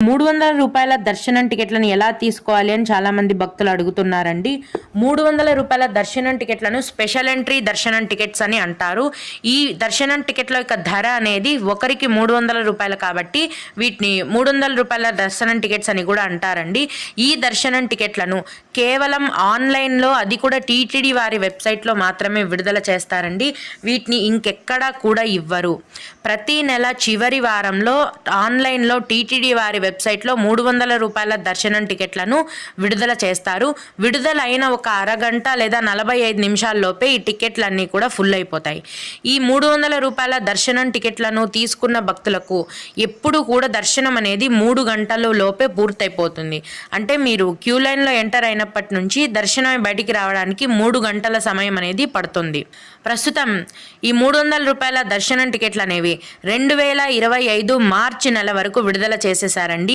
రూ. 300 దర్శనం టికెట్లను ఎలా తీసుకోవాలి అని చాలామంది భక్తులు అడుగుతున్నారండి. రూ. 300 దర్శనం టికెట్లను స్పెషల్ ఎంట్రీ దర్శనం టికెట్స్ అని అంటారు. ఈ దర్శనం టికెట్ల యొక్క ధర అనేది ఒకరికి రూ. 300 కాబట్టి వీటిని రూ. 300 దర్శనం టికెట్స్ అని కూడా అంటారండి. ఈ దర్శనం టికెట్లను కేవలం ఆన్లైన్లో, అది కూడా టీటీడీ వారి వెబ్సైట్లో మాత్రమే విడుదల చేస్తారండి. వీటిని ఇంకెక్కడా కూడా ఇవ్వరు. ప్రతి నెల చివరి వారంలో ఆన్లైన్లో టీటీడీ వారి వెబ్సైట్లో రూ. 300 దర్శనం టికెట్లను విడుదల చేస్తారు. విడుదలైన ఒక అరగంట లేదా 45 నిమిషాల్లోపే ఈ టికెట్లన్నీ కూడా ఫుల్ అయిపోతాయి. ఈ రూ. 300 దర్శనం టికెట్లను తీసుకున్న భక్తులకు ఎప్పుడు కూడా దర్శనం అనేది 3 గంటల లోపే పూర్తయిపోతుంది. అంటే మీరు క్యూ లైన్లో ఎంటర్ అయినప్పటి నుంచి దర్శనం బయటికి రావడానికి 3 గంటల సమయం అనేది పడుతుంది. ప్రస్తుతం ఈ రూ. 300 దర్శనం టికెట్లు అనేవి 2025 మార్చి నెల వరకు విడుదల చేసేసారండి.